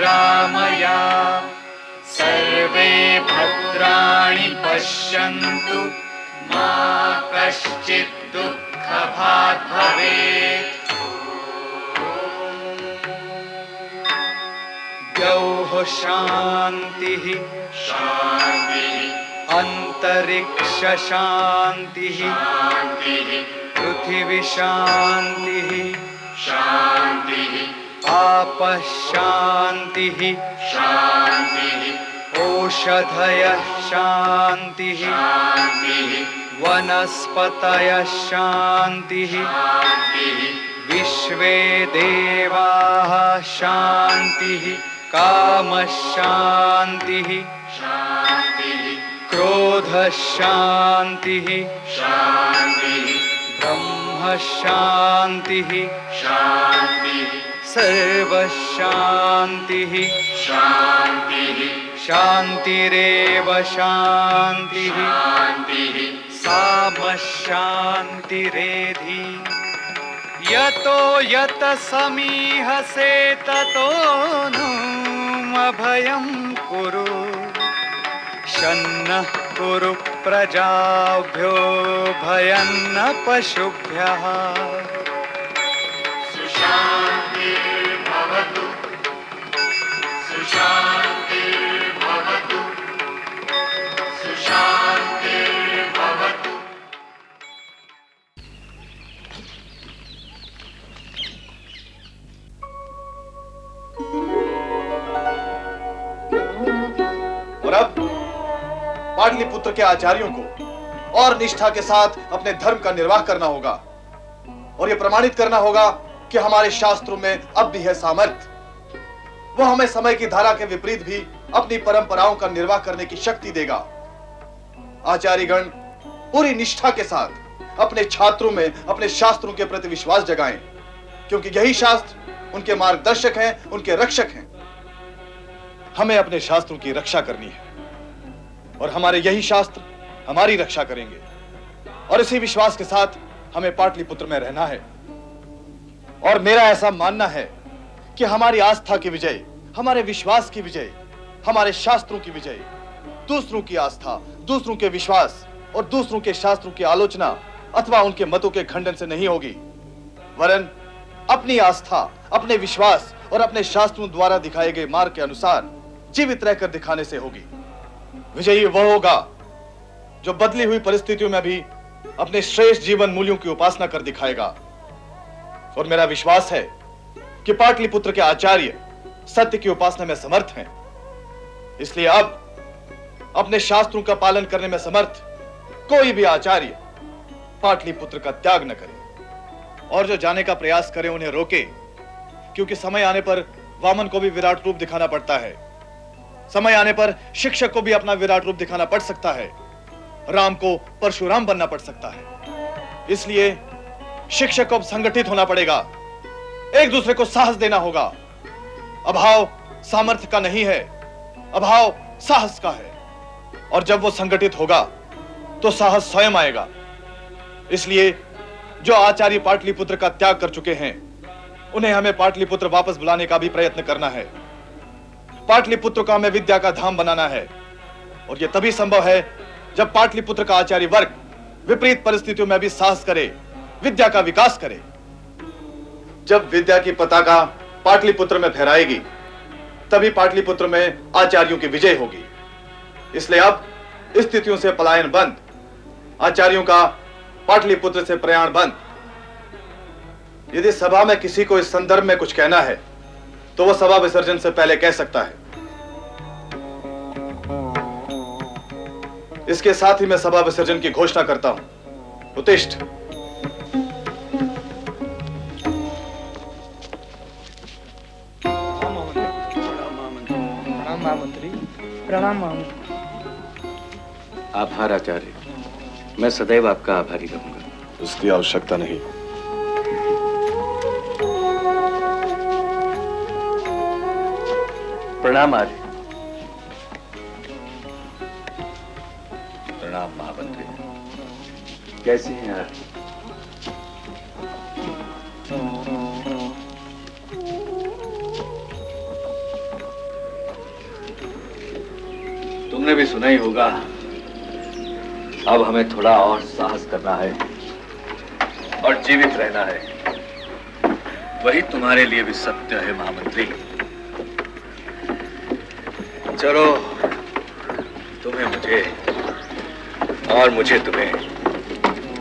निरामया सर्वे भद्राणि पश्यन्तु मा कश्चित् दुःखभाग् भवेत्। द्यौः शान्तिः अन्तरिक्ष शान्तिः पृथिवी शान्तिः आपः शान्तिः ओषधयः शान्तिः वनस्पतयः शान्तिः विश्वे देवाः शान्तिः कामः शान्तिः क्रोधः शान्तिः ब्रह्म शान्तिः सर्वः शान्तिः शान्तिरेव शान्तिः साम शान्तिरेधि। यतो यत समीहसे ततो नो अभयं कुरु शन्नः कुरु प्रजाभ्यो भयं न पशुभ्यः। सुशान्तिर्भवतु सुशान्तिर्भवतु सुशान्तिर्भवतु। और अब पाटलिपुत्र के आचार्यों को और निष्ठा के साथ अपने धर्म का निर्वाह करना होगा और यह प्रमाणित करना होगा कि हमारे शास्त्रों में अब भी है सामर्थ्य। वो हमें समय की धारा के विपरीत भी अपनी परंपराओं का निर्वाह करने की शक्ति देगा। आचार्यगण पूरी निष्ठा के साथ अपने छात्रों में अपने शास्त्रों के प्रति विश्वास जगाएं, क्योंकि यही शास्त्र उनके मार्गदर्शक हैं, उनके रक्षक हैं। हमें अपने शास्त्रों की रक्षा करनी है और हमारे यही शास्त्र हमारी रक्षा करेंगे और इसी विश्वास के साथ हमें पाटलिपुत्र में रहना है। और मेरा ऐसा मानना है कि हमारी आस्था की विजय, हमारे विश्वास की विजय, हमारे शास्त्रों की विजय दूसरों की आस्था, दूसरों के विश्वास और दूसरों के शास्त्रों की आलोचना अथवा उनके मतों के खंडन से नहीं होगी, वरन अपनी आस्था, अपने विश्वास और अपने शास्त्रों द्वारा दिखाए गए मार्ग के अनुसार जीवित रहकर दिखाने से होगी। विजयी वह होगा जो बदली हुई परिस्थितियों में भी अपने श्रेष्ठ जीवन मूल्यों की उपासना कर दिखाएगा। और मेरा विश्वास है कि पाटलिपुत्र के आचार्य सत्य की उपासना में समर्थ हैं। इसलिए अब अपने शास्त्रों का पालन करने में समर्थ कोई भी आचार्य पाटलिपुत्र का त्याग न करे और जो जाने का प्रयास करे उन्हें रोके, क्योंकि समय आने पर वामन को भी विराट रूप दिखाना पड़ता है। समय आने पर शिक्षक को भी अपना विराट रूप दिखाना पड़ सकता है। राम को परशुराम बनना पड़ सकता है। इसलिए शिक्षक को अब संगठित होना पड़ेगा, एक दूसरे को साहस देना होगा। अभाव सामर्थ्य का नहीं है, अभाव साहस का है। और जब वो संगठित होगा तो साहस स्वयं आएगा। इसलिए जो आचार्य पाटलिपुत्र का त्याग कर चुके हैं उन्हें हमें पाटलिपुत्र वापस बुलाने का भी प्रयत्न करना है। पाटलिपुत्र को हमें विद्या का धाम बनाना है और यह तभी संभव है जब पाटलिपुत्र का आचार्य वर्ग विपरीत परिस्थितियों में भी साहस करे, विद्या का विकास करे। जब विद्या की पताका पाटलिपुत्र में फहराएगी तभी पाटलिपुत्र में आचार्यों की विजय होगी। इसलिए अब स्थितियों से पलायन बंद, आचार्यों का पाटलिपुत्र से प्रयाण बंद। यदि सभा में किसी को इस संदर्भ में कुछ कहना है तो वह सभा विसर्जन से पहले कह सकता है। इसके साथ ही मैं सभा विसर्जन की घोषणा करता हूं। उत्तिष्ठ। प्रणाम महामंत्री। प्रणाम महामंत्री। आभार आचार्य, मैं सदैव आपका आभारी रहूंगा। उसकी आवश्यकता नहीं। प्रणाम आर्य। प्रणाम महामंत्री। कैसे हैं आर्य? तुमने भी सुना ही होगा, अब हमें थोड़ा और साहस करना है और जीवित रहना है। वही तुम्हारे लिए भी सत्य है महामंत्री। चलो, तुम्हें मुझे और मुझे तुम्हें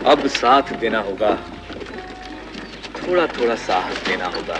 अब साथ देना होगा, थोड़ा थोड़ा साहस देना होगा।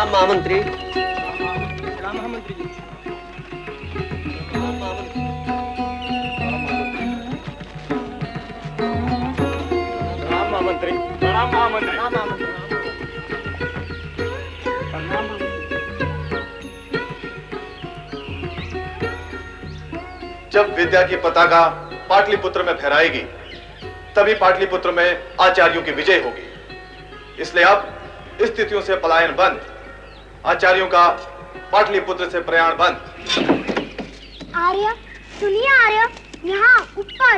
महामंत्री। प्रणाम महामंत्री जी। प्रणाम महामंत्री। प्रणाम महामंत्री। जब विद्या की पताका पाटलिपुत्र में फहराएगी, तभी पाटलिपुत्र में आचार्यों की विजय होगी। इसलिए अब स्थितियों से पलायन बंद, आचार्यों का पाटलिपुत्र से प्रयाण बंद। आर्य, सुनिए आर्य, यहाँ ऊपर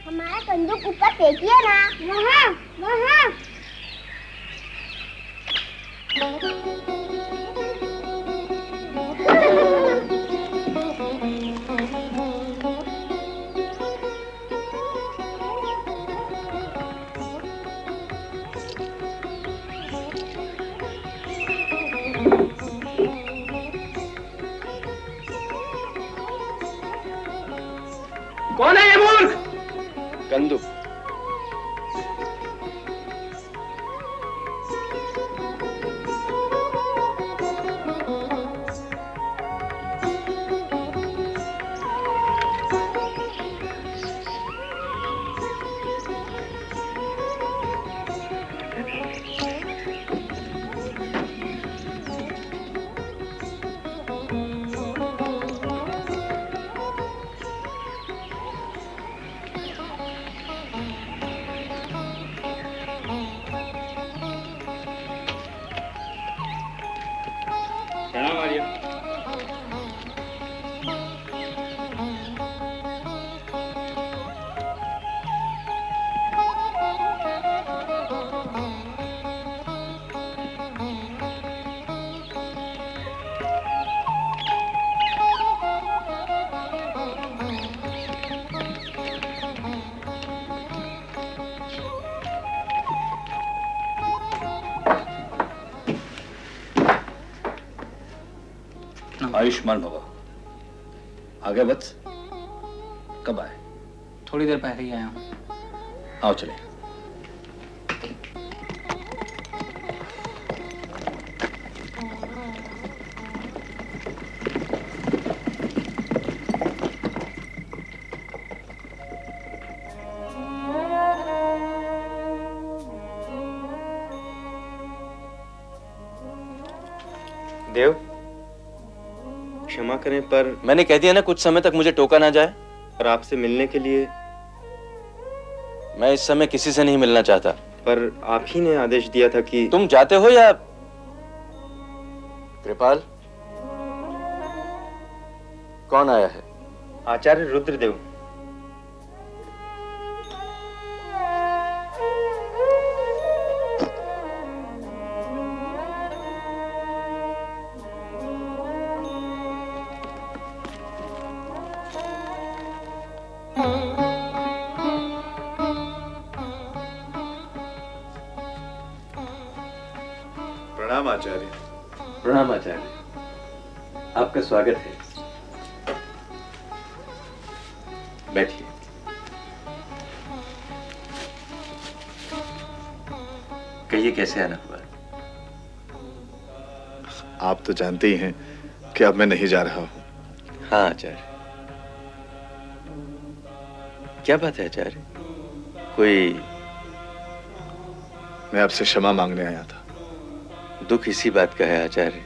हमारा बंदूक ऊपर फेंकिए ना। वहाँ वहाँ। कौन है ये मूर्ख? कंदुक। प्रणाम आर्य। आयुष्मान भवा। आगे वत्स, कब आए? थोड़ी देर पहले ही आया हूँ। आओ चले। देव, क्षमा करें पर मैंने कह दिया ना कुछ समय तक मुझे टोका ना जाए। और आपसे मिलने के लिए। मैं इस समय किसी से नहीं मिलना चाहता। पर आप ही ने आदेश दिया था कि तुम जाते हो या कृपाल? कौन आया है? आचार्य रुद्रदेव। प्रणाम आचार्य। प्रणाम आचार्य, आपका स्वागत है। बैठिए। कहिए कैसे आना हुआ? आप तो जानते ही हैं कि अब मैं नहीं जा रहा हूं। हाँ आचार्य। क्या बात है आचार्य? कोई मैं आपसे क्षमा मांगने आया था। दुख इसी बात का है आचार्य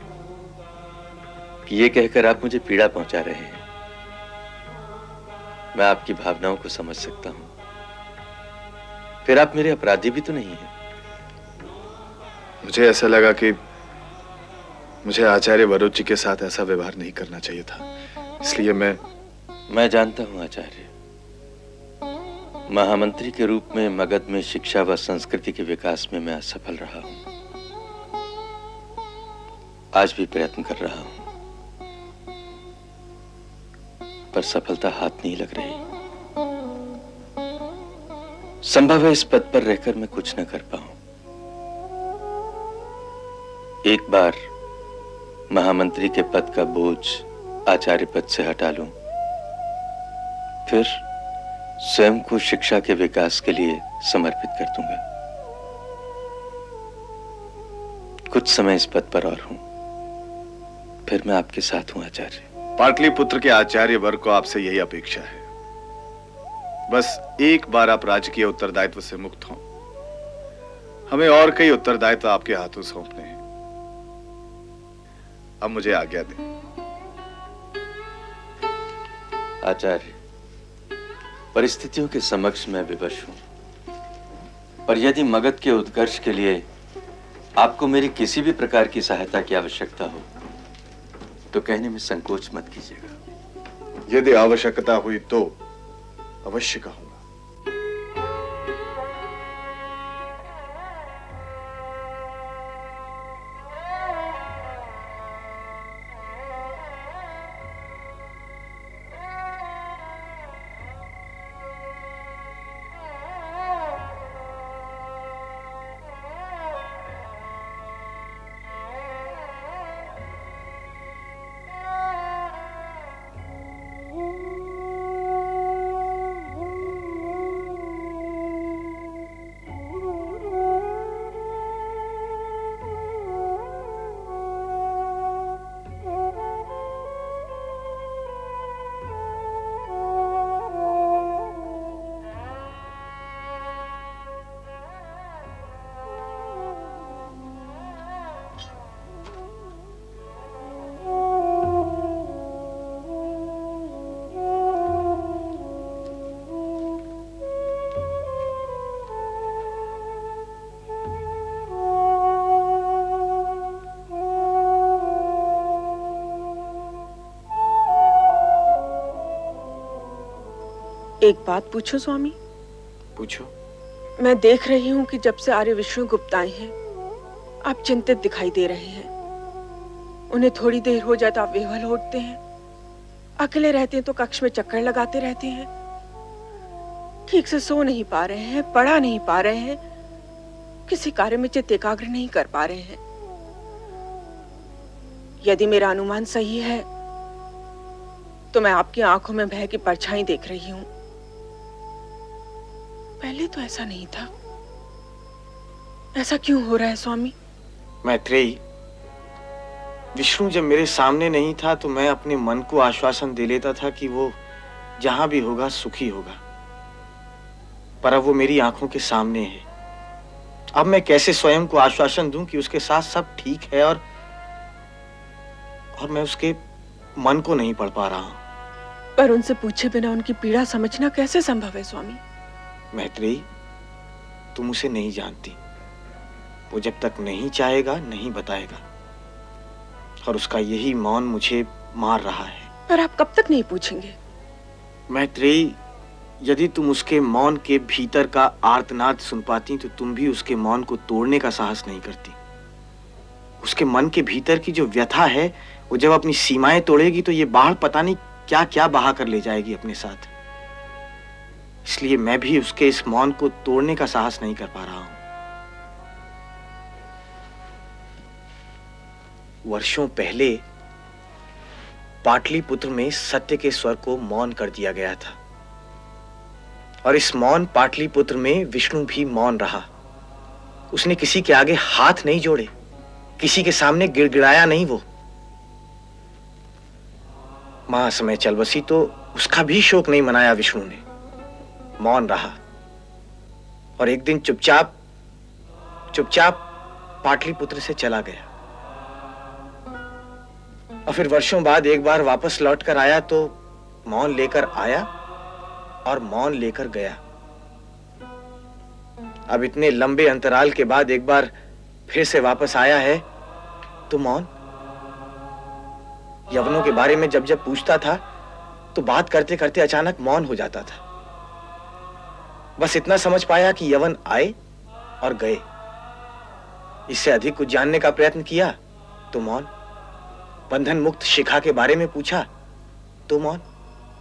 कि ये कहकर आप मुझे पीड़ा पहुंचा रहे हैं। मैं आपकी भावनाओं को समझ सकता हूं, फिर आप मेरे अपराधी भी तो नहीं हैं। मुझे ऐसा लगा कि मुझे आचार्य वरुण जी के साथ ऐसा व्यवहार नहीं करना चाहिए था, इसलिए मैं जानता हूं आचार्य, महामंत्री के रूप में मगध में शिक्षा व संस्कृति के विकास में मैं असफल रहा हूं। आज भी प्रयत्न कर रहा हूं, पर सफलता हाथ नहीं लग रही। संभव है इस पद पर रहकर मैं कुछ न कर पाऊं। एक बार महामंत्री के पद का बोझ आचार्य पद से हटा लूं, फिर स्वयं को शिक्षा के विकास के लिए समर्पित कर दूंगा। कुछ समय इस पद पर और हूं, फिर मैं आपके साथ हूं आचार्य। पाटलिपुत्र के आचार्य वर्ग को आपसे यही अपेक्षा है, बस एक बार आप राजकीय उत्तरदायित्व से मुक्त हों। हमें और कई उत्तरदायित्व आपके हाथों सौंपने हैं। अब मुझे आज्ञा दें। आचार्य, परिस्थितियों के समक्ष मैं विवश हूं, पर यदि मगध के उत्कर्ष के लिए आपको मेरी किसी भी प्रकार की सहायता की आवश्यकता हो तो कहने में संकोच मत कीजिएगा। यदि आवश्यकता हुई तो अवश्य कहूंगा। एक बात पूछो स्वामी। पूछो। मैं देख रही हूँ कि जब से आर्य विष्णु गुप्त आए हैं आप चिंतित दिखाई दे रहे हैं। उन्हें थोड़ी देर हो जाए तो आप विह्वल हो उठते हैं, अकेले रहते हैं तो कक्ष में चक्कर लगाते रहते हैं, ठीक से सो नहीं पा रहे हैं, पढ़ा नहीं पा रहे हैं, किसी कार्य में चित्त एकाग्र नहीं कर पा रहे हैं। यदि मेरा अनुमान सही है तो मैं आपकी आंखों में भय की परछाई देख रही हूं। पहले तो ऐसा नहीं था, ऐसा क्यों हो रहा है स्वामी? मैत्रेयी, विष्णु जब मेरे सामने नहीं था तो मैं अपने मन को आश्वासन दे लेता था कि वो जहां भी होगा सुखी होगा, पर अब वो मेरी आंखों के सामने है। अब मैं कैसे स्वयं को आश्वासन दूं कि उसके साथ सब ठीक है और मैं उसके मन को नहीं पढ़ पा रहा हूं। पर उनसे पूछे बिना उनकी पीड़ा समझना कैसे संभव है स्वामी? मैत्रेयी, तुम उसे नहीं जानती। वो जब तक नहीं चाहेगा नहीं बताएगा, और उसका यही मौन मुझे मार रहा है। पर आप कब तक नहीं पूछेंगे? मैत्रेयी, यदि तुम उसके मौन के भीतर का आर्तनाद सुन पाती तो तुम भी उसके मौन को तोड़ने का साहस नहीं करती। उसके मन के भीतर की जो व्यथा है वो जब अपनी सीमाएं तोड़ेगी तो ये बाढ़ पता नहीं क्या क्या बहा कर ले जाएगी अपने साथ। इसलिए मैं भी उसके इस मौन को तोड़ने का साहस नहीं कर पा रहा हूं। वर्षों पहले पाटलिपुत्र में सत्य के स्वर को मौन कर दिया गया था, और इस मौन पाटलिपुत्र में विष्णु भी मौन रहा। उसने किसी के आगे हाथ नहीं जोड़े, किसी के सामने गिड़गिड़ाया नहीं। वो मां समय चल बसी तो उसका भी शोक नहीं मनाया विष्णु ने, मौन रहा। और एक दिन चुपचाप पाटलिपुत्र से चला गया। और फिर वर्षों बाद एक बार वापस लौट कर आया तो मौन लेकर आया और मौन लेकर गया। अब इतने लंबे अंतराल के बाद एक बार फिर से वापस आया है तो मौन। यवनों के बारे में जब जब पूछता था तो बात करते करते अचानक मौन हो जाता था। बस इतना समझ पाया कि यवन आए और गए। इससे अधिक कुछ जानने का प्रयत्न किया तो मौन। बंधन मुक्त शिखा के बारे में पूछा तो मौन।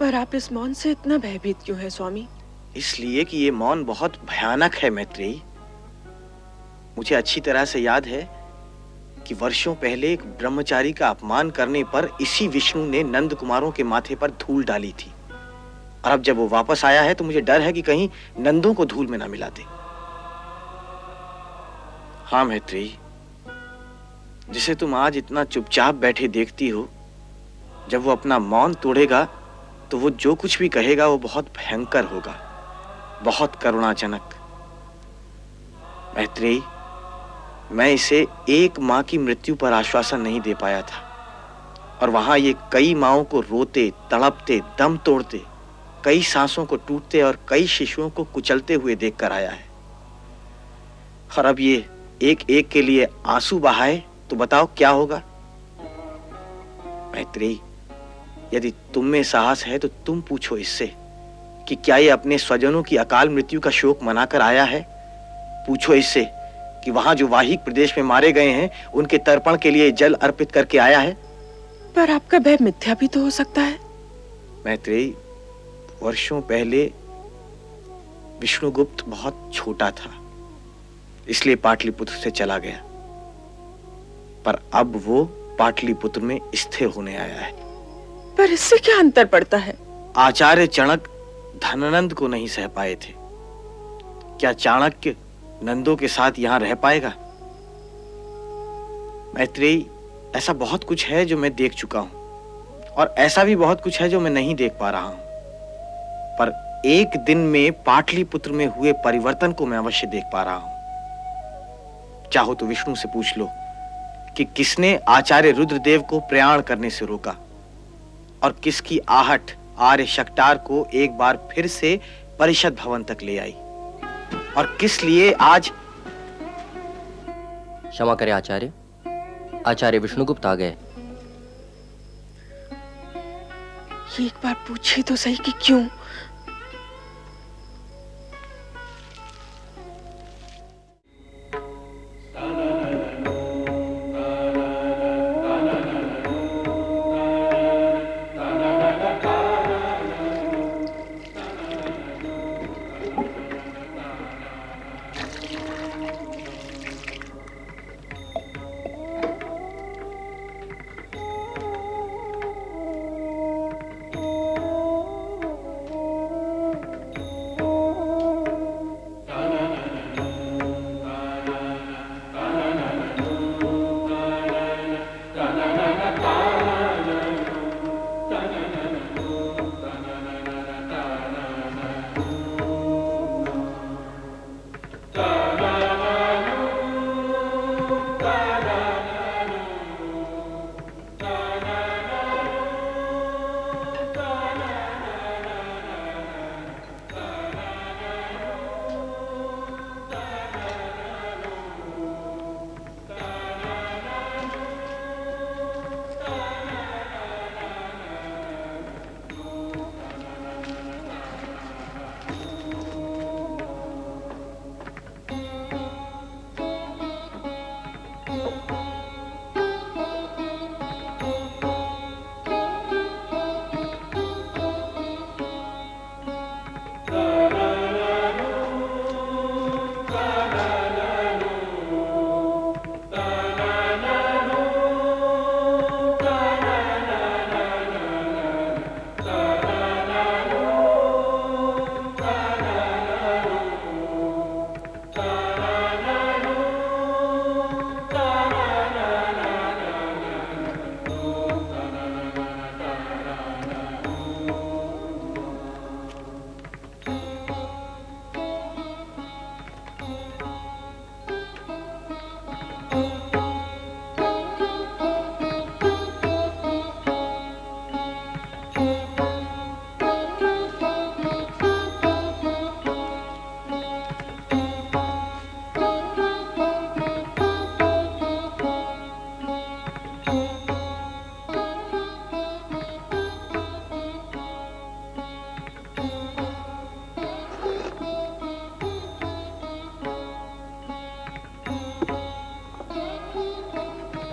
पर आप इस मौन से इतना भयभीत क्यों है स्वामी? इसलिए कि ये मौन बहुत भयानक है मैत्रेयी। मुझे अच्छी तरह से याद है कि वर्षों पहले एक ब्रह्मचारी का अपमान करने पर इसी विष्णु ने नंद कुमारों के माथे पर धूल डाली थी। और अब जब वो वापस आया है तो मुझे डर है कि कहीं नंदों को धूल में ना मिला दे। हाँ मैत्रेयी, जिसे तुम आज इतना चुपचाप बैठे देखती हो, जब वो अपना मौन तोड़ेगा तो वो जो कुछ भी कहेगा वो बहुत भयंकर होगा, बहुत करुणाजनक। मैत्रेयी, मैं इसे एक मां की मृत्यु पर आश्वासन नहीं दे पाया था और वहां ये कई माओं को रोते तड़पते दम तोड़ते, कई सांसों को टूटते और कई शिशुओं को कुचलते हुए देखकर आया है। और अब ये एक एक के लिए आंसू बहाए तो बताओ क्या होगा? मैत्रेयी, यदि तुम में साहस है तो तुम पूछो इससे कि क्या ये अपने स्वजनों की अकाल मृत्यु का शोक मनाकर आया है? पूछो इससे कि वहां जो वाहिक प्रदेश में मारे गए हैं उनके तर्पण के लिए जल अर्पित करके आया है? पर आपका भय मिथ्या भी तो हो सकता है। मैत्रेयी, वर्षों पहले विष्णुगुप्त बहुत छोटा था, इसलिए पाटलिपुत्र से चला गया। पर अब वो पाटलिपुत्र में स्थिर होने आया है। पर इससे क्या अंतर पड़ता है? आचार्य चाणक्य धनानंद को नहीं सह पाए थे, क्या चाणक्य नंदों के साथ यहां रह पाएगा? मैत्रेयी, ऐसा बहुत कुछ है जो मैं देख चुका हूं और ऐसा भी बहुत कुछ है जो मैं नहीं देख पा रहा हूं। पर एक दिन में पाटलिपुत्र में हुए परिवर्तन को मैं अवश्य देख पा रहा हूं। चाहो तो विष्णु से पूछ लो कि किसने आचार्य रुद्रदेव को प्रयाण करने से रोका और किसकी आहट आर्य शक्टार को एक बार फिर से परिषद भवन तक ले आई और किस लिए आज। क्षमा करें आचार्य, आचार्य विष्णुगुप्त आ गए। ये एक बार पूछिए तो सही कि क्यों?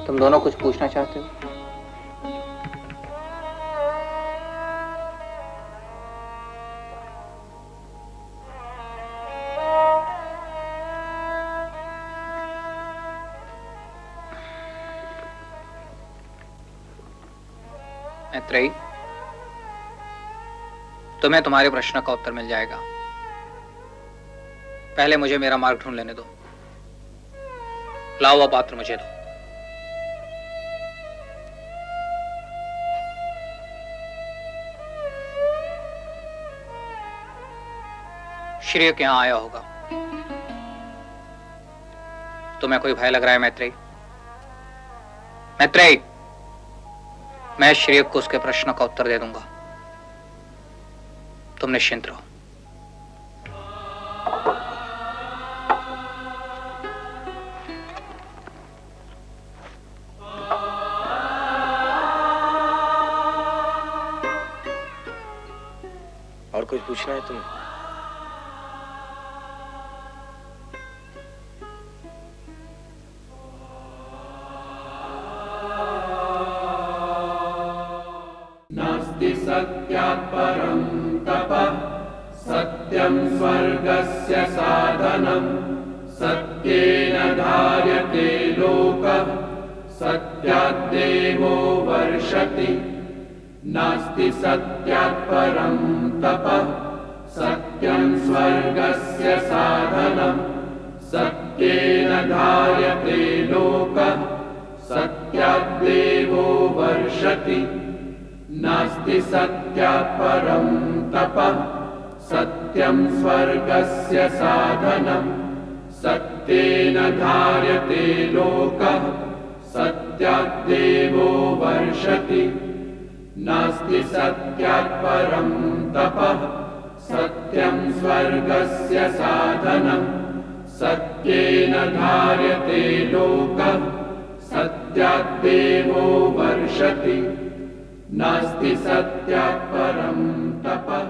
तुम दोनों कुछ पूछना चाहते हो? मैत्रेयी, तुम्हें तुम्हारे प्रश्न का उत्तर मिल जाएगा। पहले मुझे मेरा मार्ग ढूंढ लेने दो। लाओ वह पात्र मुझे दो। श्रेय के यहां आया होगा। तुम्हें कोई भय लग रहा है मैत्रेयी? मैत्रेयी, मैं श्रेय को उसके प्रश्न का उत्तर दे दूंगा। तुम निश्चिंत रहो। और कुछ पूछना है तुम्हें? नास्ति सत्यात् परं तपः सत्यं स्वर्गस्य साधनं सत्येन धार्यते लोकः सत्याद्देवो वर्षति नास्ति सत्यात् परं तपः सत्यं स्वर्गस्य साधनं सत्येन धार्यते लोकः सत्याद्देवो वर्षति नास्ति सत्यात् परं तपः सत्यं स्वर्गस्य साधनं सत्येन धार्यते लोकः सत्याद्देवो वर्षति नास्ति सत्यात् परं तपः सत्यं स्वर्गस्य साधनं सत्येन धार्यते लोकः सत्याद्देवो वर्षति नास्ति सत्यात् परं तपः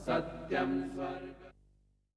सत्यं